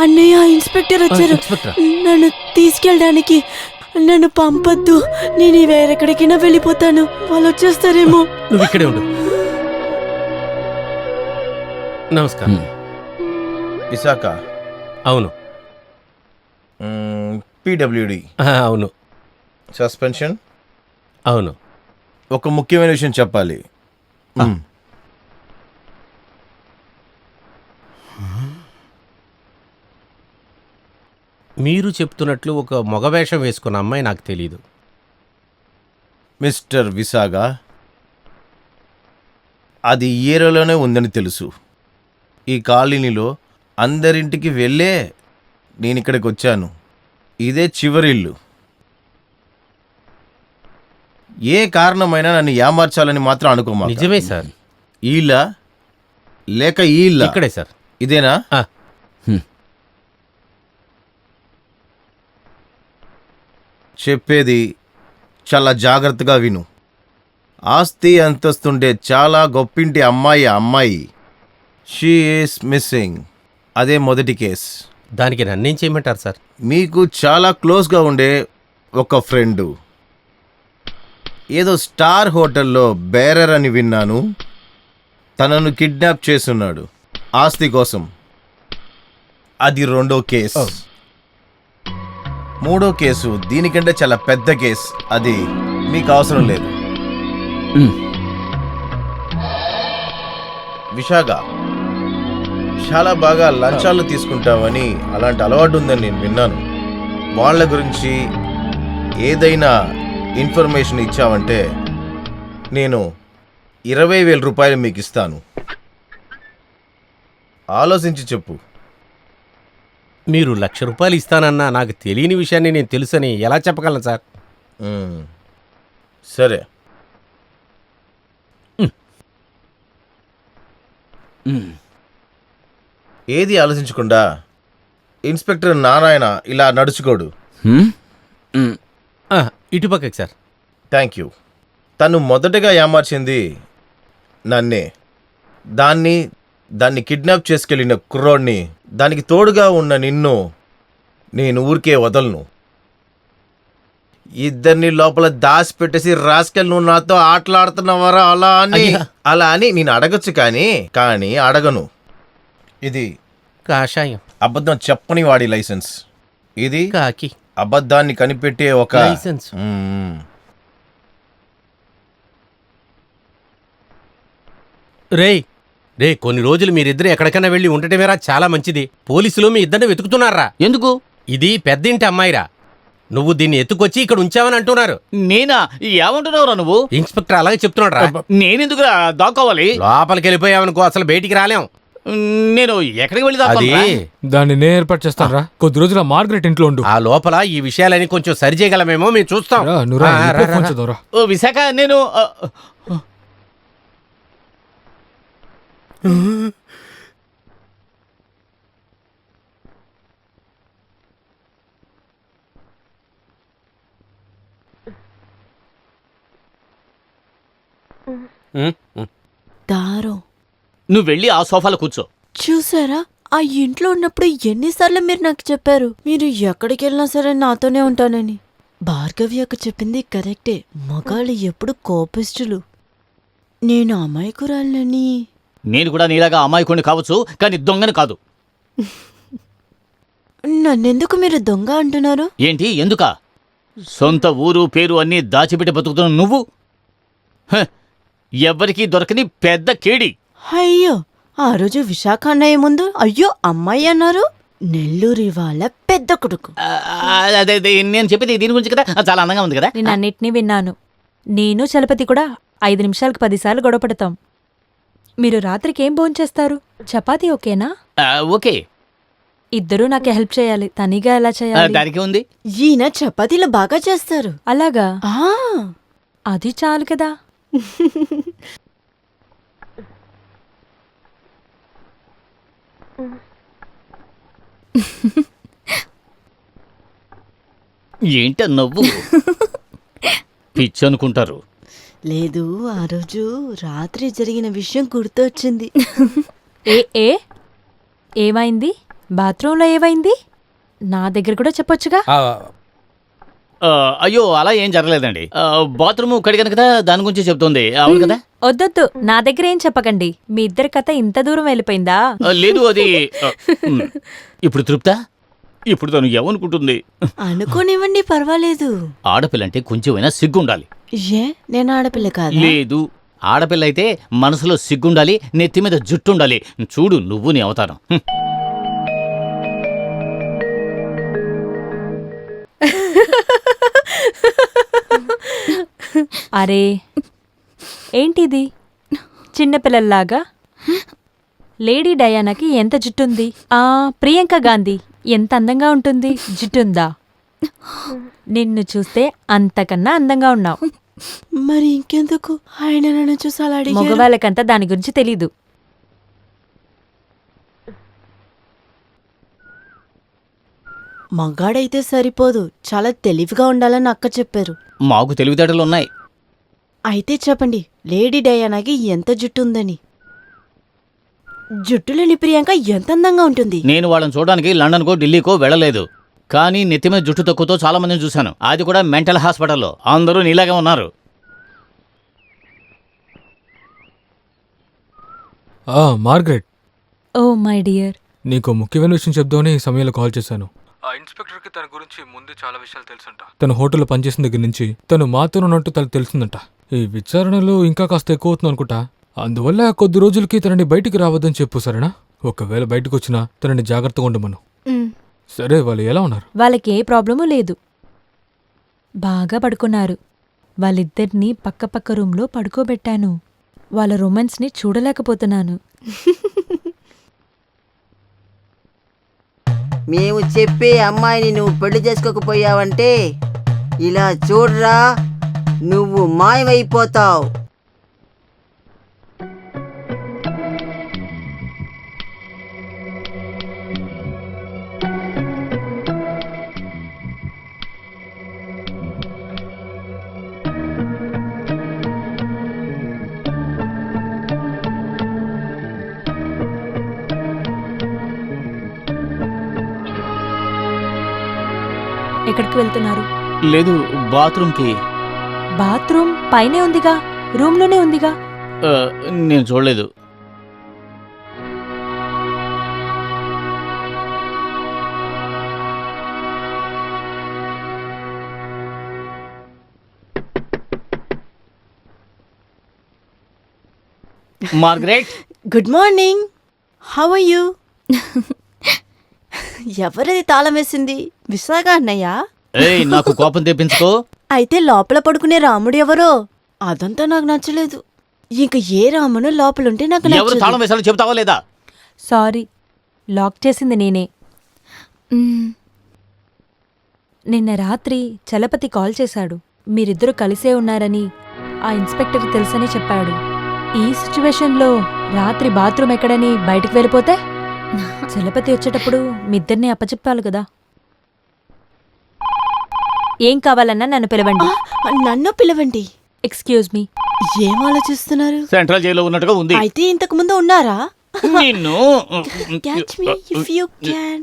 అన్నయ్య ఇన్స్పెక్టర్ వచ్చారు. నన్ను తీసుకెళ్ళడానికి. నన్ను పంపొద్దు. నేను వేరెక్కడికైనా వెళ్ళిపోతాను. వాళ్ళు వచ్చేస్తారేమో. నువ్వు ఇక్కడే ఉండు. నమస్కారం. విశాఖ? అవును. పీడబ్ల్యూడి? అవును. సస్పెన్షన్? అవును. ఒక ముఖ్యమైన విషయం చెప్పాలి. మీరు చెప్తున్నట్లు ఒక మగవేషం వేసుకున్న అమ్మాయి నాకు తెలీదు. మిస్టర్ విశాఖ, అది ఈ ఏరియాలోనే ఉందని తెలుసు. ఈ కాలనీలో అందరింటికి వెళ్ళే నేను ఇక్కడికి వచ్చాను. ఇదే చివరి ఇల్లు. ఏ కారణమైనా నన్ను ఏమార్చాలని మాత్రం అనుకోమా. నిజమే సార్. ఈ ఇల్లా లేక ఈ ఇల్లా? ఇక్కడే సార్. ఇదేనా? చెప్పేది చాలా జాగ్రత్తగా విను. ఆస్తి అంతస్తుండే చాలా గొప్పింటి అమ్మాయి షీ ఈస్ మిస్సింగ్. అదే మొదటి కేస్. దానికి నన్నేం చేయమంటారు సార్? మీకు చాలా క్లోజ్గా ఉండే ఒక ఫ్రెండు ఏదో స్టార్ హోటల్లో బేరర్ అని విన్నాను. తనను కిడ్నాప్ చేస్తున్నాడు ఆస్తి కోసం. అది రెండో కేసు. మూడో కేసు దీనికంటే చాలా పెద్ద కేసు. అది మీకు అవసరం లేదు. విశాఖ, చాలా బాగా లంచాలు తీసుకుంటావని అలాంటి అలవాటు ఉందని నేను విన్నాను. వాళ్ళ గురించి ఏదైనా ఇన్ఫర్మేషన్ ఇచ్చావంటే నేను 20,000 రూపాయలు మీకు ఇస్తాను. ఆలోచించి చెప్పు. మీరు 1,00,000 రూపాయలు ఇస్తానన్నా నాకు తెలియని విషయాన్ని నేను తెలుసని ఎలా చెప్పగలను సార్? సరే. ఏది ఆలోచించకుండా ఇన్స్పెక్టర్ నారాయణ ఇలా నడుచుకోడు. ఇటుపక్కకి సార్. Thank you. తను మొదటగా ఏమార్చింది నన్నే. దాన్ని కిడ్నాప్ చేసుకెళ్ళిన కుర్రోడ్ని, దానికి తోడుగా ఉన్న నిన్ను నేను ఊరికే వదలను. ఇద్దరిని లోపల దాచి పెట్టేసి రాసుకెళ్ళి నువ్వు నాతో ఆటలాడుతున్నావరా అలా అని నేను అడగచ్చు, కానీ అడగను. ఇది కాషాయం. అబద్ధం చెప్పని వాడి లైసెన్స్. ఇది కాకి. అబద్ధాన్ని కనిపెట్టే ఒక లైసెన్స్. రే కొన్ని రోజులు మీరిద్దరు ఎక్కడికైనా వెళ్ళి ఉండటమేరా చాలా మంచిది. పోలీసులు మీ ఇద్దరిని వెతుకుతున్నారా? ఎందుకు? ఇది పెద్దింటి అమ్మాయిరా. నువ్వు దీన్ని ఎత్తుకొచ్చి ఇక్కడ ఉంచావని అంటున్నారు. నేనా? ఏమంటున్నావురా నువ్వు? ఇన్స్పెక్టర్ అలాగే చెప్తున్నాడు రా. నేనెందుకు దాక్కోవాలి? లోపలికి వెళ్ళిపోయావనుకో అసలు బయటికి రాలేం. నేను ఎక్కడికి వెళ్ళి అది దాన్ని నేను ఏర్పాటు చేస్తాను. కొద్ది రోజుల మార్గరెట్ ఇంట్లో ఉండు. ఆ లోపల ఈ విషయాలని కొంచెం సరి చేయగలమేమో మేము చూస్తాం. ఓ విశాఖ, నేను దారం. నువ్వు వెళ్ళి ఆ సోఫాలో కూర్చో. చూసారా, ఆ ఇంట్లో ఉన్నప్పుడు ఎన్నిసార్లు మీరు నాకు చెప్పారు మీరు ఎక్కడికి వెళ్ళినా సరే నాతోనే ఉంటానని. భార్గవి అక్క చెప్పింది కరెక్టే. మగాళ్ళు ఎప్పుడు కోపిష్టులు. నేను అమాయకురాలని. నేను కూడా నీలాగా అమాయకుడిని కావచ్చు, కానీ దొంగని కాదు. నన్నెందుకు మీరు దొంగ అంటున్నారు? ఏంటి ఎందుక? సొంత ఊరు పేరు అన్నీ దాచిపెట్టి బతుకుతున్న నువ్వు ఎవ్వరికీ దొరకని పెద్ద కేడి. అయ్యో, ఆ రోజు విశాఖ అన్నయ్య ముందు అయ్యో అమ్మాయి అన్నారు. నెల్లూరి వాళ్ళ పెద్ద కొడుకు. అదే నేను చెప్పేది దీని గురించి కదా. చాలా అందంగా ఉంది కదా. నేను అన్నిటినీ విన్నాను. నేను చలపతి కూడా 5 నిమిషాలకు 10 సార్లు గొడవపడతాం. మీరు రాత్రికి ఏం భోంచేస్తారు? చపాతీ ఓకేనా? ఓకే. ఇద్దరూ నాకు హెల్ప్ చేయాలి. తనిగా ఎలా చేయాలి? దానికి ఉంది. ఈయన చపాతీలు బాగా చేస్తారు. అలాగా? ఆ, అది చాలు కదా. ఏంట నవ్వు? పిచ్చి అనుకుంటారు. లేదు, ఆ రోజు రాత్రి జరిగిన విషయం గుర్తొచ్చింది. ఏమైంది? బాత్రూంలో ఏవైంది? నా దగ్గర కూడా చెప్పొచ్చుగా. అయ్యో అలా ఏం జరగలేదండి. బాత్రూమ్ కడిగాను కదా, దాని గురించి చెప్తుంది. అవును కదా. వద్దొద్దు, నా దగ్గర ఏం చెప్పకండి. మీ ఇద్దరి కథ ఇంత దూరం వెళ్ళిపోయిందా? లేదు అది ఇప్పుడు తృప్త. ఇప్పుడు తను ఏమనుకుంటుంది? అనుకోనివ్వండి, పర్వాలేదు. ఆడపిల్లంటే కొంచెమైనా సిగ్గుండాలి. ఏ నేను ఆడపిల్ల కాదా? లేదు, ఆడపిల్ల అయితే మనసులో సిగ్గుండాలి, నెత్తి మీద జుట్టుండాలి. చూడు నువ్వు నీ అవతారం. అరే ఏంటిది చిన్నపిల్లల్లాగా? లేడీ డయానాకి ఎంత జుట్టుంది? ప్రియాంక గాంధీ ఎంత అందంగా ఉంటుంది, జుట్టుందా? నిన్ను చూస్తే అంతకన్నా అందంగా ఉన్నావు. మరి ఇంకెందుకు ఆయన నన్ను చూసి అలా అడిగారు? మగవాళ్ళకంతా దాని గురించి తెలీదు. మగాడైతే సరిపోదు, చాలా తెలివిగా ఉండాలని అక్క చెప్పారు. మాకు తెలివితేటలు ఉన్నాయి. అయితే చెప్పండి, లేడీ డయానాకి ఎంత జుట్టు ఉందని? జుట్టు లేని ప్రియాంక ఎంత అందంగా ఉంటుంది? నేను వాళ్ళని చూడడానికి లండన్కో ఢిల్లీకో వెళ్ళలేదు, కానీ నెత్తి మీద జుట్టు తక్కువతో చాలా మందిని చూశాను. అది కూడా మెంటల్ హాస్పిటల్లో. అందరూ నీలాగే ఉన్నారు. Margaret, oh my dear. నీకు ముఖ్యమైన విషయం చెప్దామని ఈ సమయంలో కాల్ చేశాను. ఆ ఇన్స్పెక్టర్కి తన గురించి ముందు చాలా విషయాలు తెలుసంట. తన హోటల్లో పనిచేసిన దగ్గర నుంచి తను మాతో ఉన్నట్టు తనకు తెలిసిందంట. ఈ విచారణలో ఇంకా కాస్త ఎక్కువ అవుతుంది అనుకుంటా. అందువల్ల కొద్ది రోజులకి తనని బయటికి రావద్దని చెప్పు, సరేనా? ఒకవేళ బయటకు వచ్చినా తనని జాగ్రత్తగా ఉండమను. సరే, వాళ్ళు ఎలా ఉన్నారు? వాళ్ళకి ఏ ప్రాబ్లమూ లేదు, బాగా పడుకున్నారు. వాళ్ళిద్దరినీ పక్కపక్క రూంలో పడుకోబెట్టాను. వాళ్ళ రొమాన్స్ని చూడలేకపోతున్నాను. మేము చెప్పే అమ్మాయిని నువ్వు పెళ్లి చేసుకోకపోయావంటే ఇలా చూడరా, నువ్వు మాయమైపోతావు. ఎక్కడికి వెళ్తున్నారు? లేదు, బాత్రూమ్కి. బాత్రూమ్ పైనే ఉందిగా, రూమ్లోనే ఉందిగా. నేను చూడలేదు. Margaret, good morning, how are you? ఎవరది తాళం వేసింది? విశాఖ అన్నయ్య? ఏయ్, నాకు కోపం తెప్పించుకో. అయితే లోపల పడుకునే రాముడు ఎవరో? అదంతా నాకు నచ్చలేదు. ఇంక ఏ రామును లోపలుంటే నాకు ఎవరు తాళం వేసాలో చెప్తావా లేదా? సారీ, లాక్ చేసింది నేనే. నిన్న రాత్రి చలపతి కాల్ చేశాడు. మీరిద్దరూ కలిసే ఉన్నారని ఆ ఇన్స్పెక్టర్ తెలుసని చెప్పాడు. ఈ సిచ్యువేషన్లో రాత్రి బాత్రూమ్ ఎక్కడని బయటికి వెళ్ళిపోతే చలపతి వచ్చేటప్పుడు మీ ఇద్దరిని అప్పచెప్పాలి కదా. ఏం కావాలన్నా నన్ను పిలవండి. నన్ను పిలవండి. Excuse me. ఏం ఆలోచిస్తున్నారు? సెంట్రల్ జైల్లో ఉన్నట్టుగా ఉంది. అయితే ఇంతకు ముందు ఉన్నారా? నిన్ను Catch me if you can.